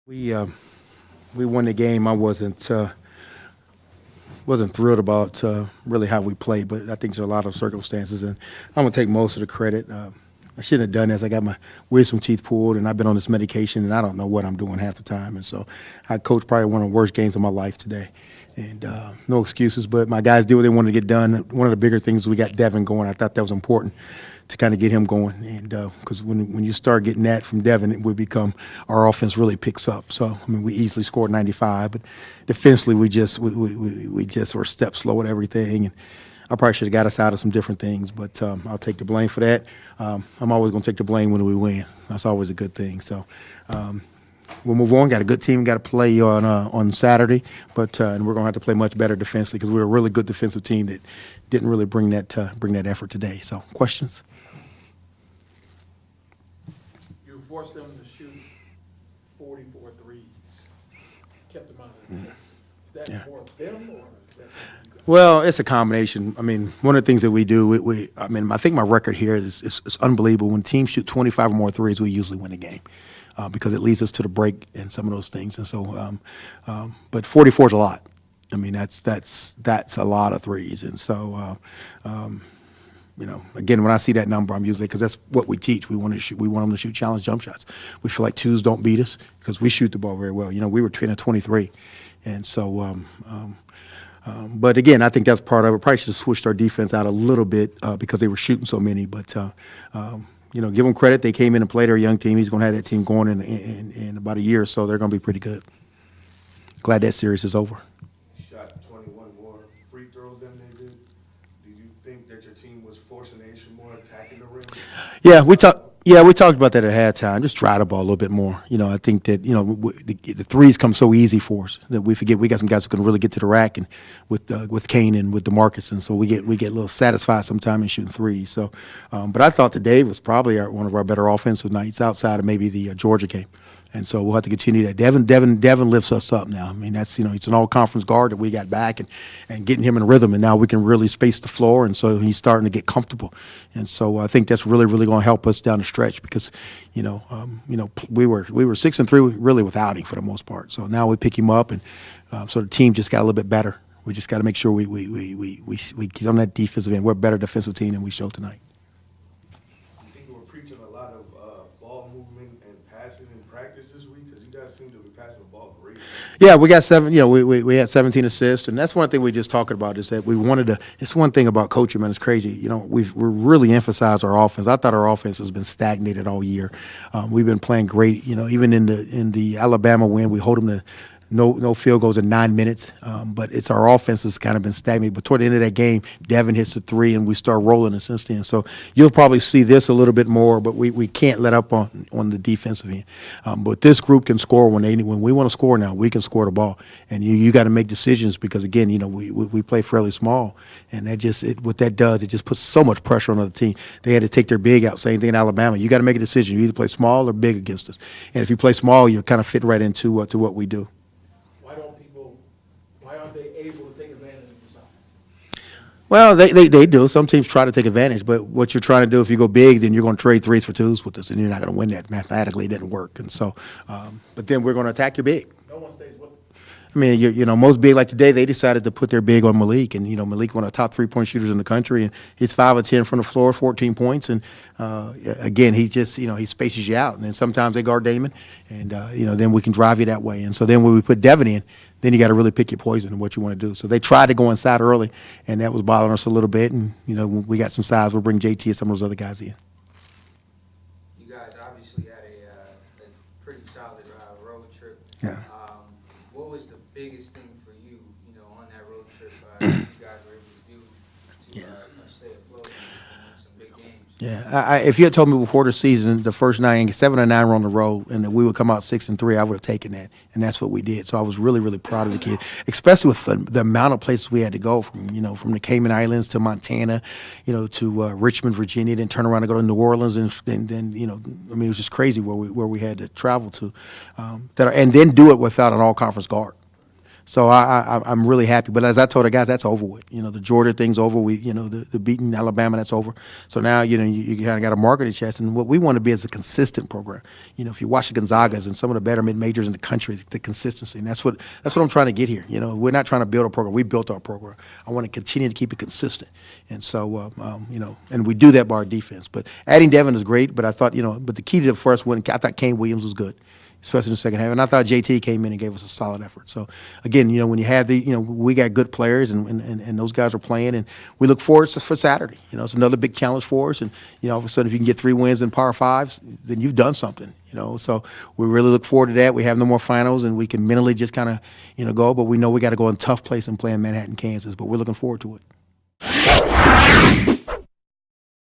We won the game. I wasn't thrilled about really how we played, but I think there's a lot of circumstances, and I'm gonna take most of the credit. I shouldn't have done this. I got my wisdom teeth pulled, and I've been on this medication, and I don't know what I'm doing half the time. And so, I coached probably one of the worst games of my life today, and no excuses. But my guys did what they wanted to get done. One of the bigger things we got Devin going. I thought that was important to kind of get him going, and because when you start getting that from Devin, it would become our offense really picks up. So I mean, we easily scored 95, but defensively we just were a step slow at everything, and I probably should have got us out of some different things, but I'll take the blame for that. I'm always going to take the blame when we win. That's always a good thing. So we'll move on. Got a good team. Got to play on Saturday, but and we're going to have to play much better defensively because we're a really good defensive team that didn't really bring that effort today. So questions? You forced them to shoot 44 threes, kept them out of the game. Is that more of them or is that you guys? Well, it's a combination. I mean, one of the things that we do, I think my record here is unbelievable. When teams shoot 25 or more threes, we usually win a game because it leads us to the break and some of those things. And so, but 44 is a lot. I mean, that's a lot of threes. And so, again, when I see that number, I'm usually because that's what we teach. We want them to shoot challenge jump shots. We feel like twos don't beat us because we shoot the ball very well. We were 10 of 23, and so. But again, I think that's part of it. Probably should have switched our defense out a little bit because they were shooting so many. But give them credit. They came in and played our young team. He's going to have that team going in about a year or so. They're going to be pretty good. Glad that series is over. Shot 21 more free throws than they did. Do you think that your team was forcing the issue more, attacking the rim? Yeah, we talked about that at halftime. Just try the ball a little bit more. I think that the threes come so easy for us that we forget we got some guys who can really get to the rack, and with Kane and with DeMarcus, and so we get a little satisfied sometimes in shooting threes. So, but I thought today was probably one of our better offensive nights outside of maybe the Georgia game. And so we'll have to continue that. Devin lifts us up now. I mean, that's it's an all-conference guard that we got back and getting him in rhythm, and now we can really space the floor, and so he's starting to get comfortable. And so I think that's really, really going to help us down the stretch because, we were 6-3 really without him for the most part. So now we pick him up, and so the team just got a little bit better. We just got to make sure we get on that defensive end. We're a better defensive team than we showed tonight. Preaching a lot of ball movement and passing in practice this week because you guys seem to be passing the ball great. Yeah, we got seven. We had 17 assists, and that's one thing we just talked about is that we wanted to. It's one thing about coaching, man. It's crazy. We're really emphasized our offense. I thought our offense has been stagnated all year. We've been playing great. Even in the Alabama win, we hold them to. No field goals in 9 minutes, but it's our offense has kind of been stagnated. But toward the end of that game, Devin hits a three, and we start rolling since then. So you'll probably see this a little bit more, but we can't let up on the defensive end. But this group can score when we want to score now. We can score the ball, and you got to make decisions because again, we play fairly small, and what that does, it just puts so much pressure on the team. They had to take their big out. Same thing in Alabama. You got to make a decision. You either play small or big against us, and if you play small, you're kind of fitting right into to what we do. Why aren't they able to take advantage of your size? Well, they do. Some teams try to take advantage, but what you're trying to do, if you go big, then you're going to trade threes for twos with us, and you're not going to win that. Mathematically, it didn't work. And so, but then we're going to attack your big. No one stays with them. I mean, most big like today, they decided to put their big on Malik, and Malik one of the top 3-point shooters in the country, and he's 5 of 10 from the floor, 14 points, and again, he just he spaces you out, and then sometimes they guard Damon, and then we can drive you that way, and so then when we put Devin in, then you got to really pick your poison and what you want to do. So they tried to go inside early, and that was bothering us a little bit, and when we got some size, we'll bring JT and some of those other guys in. You guys obviously had a pretty solid road trip. Yeah. What was the biggest thing for you, on that road trip you guys were able to do to stay afloat and win some big games? Yeah, if you had told me before the season, the first 7 and 9 were on the road, and that we would come out 6-3, I would have taken that, and that's what we did. So I was really, really proud of the kid, especially with the amount of places we had to go from the Cayman Islands to Montana, to Richmond, Virginia, then turn around and go to New Orleans, and then it was just crazy where we had to travel to, and then do it without an all-conference guard. So I'm really happy. But as I told the guys, that's over with. You know, the Georgia thing's over. The beating Alabama, that's over. So now, you kind of got a marketing chest. And what we want to be is a consistent program. You know, if you watch the Gonzagas and some of the better mid-majors in the country, the consistency. And that's what I'm trying to get here. You know, we're not trying to build a program. We built our program. I want to continue to keep it consistent. And so, and we do that by our defense. But adding Devin is great. But I thought, but the key to the first win, I thought Kane Williams was good, especially in the second half. And I thought JT came in and gave us a solid effort. So, again, when you have we got good players and those guys are playing, and we look forward for Saturday. It's another big challenge for us. And, all of a sudden, if you can get 3 wins in Power Fives, then you've done something, So we really look forward to that. We have no more finals, and we can mentally just kind of, go. But we know we got to go in a tough place and play in Manhattan, Kansas. But we're looking forward to it.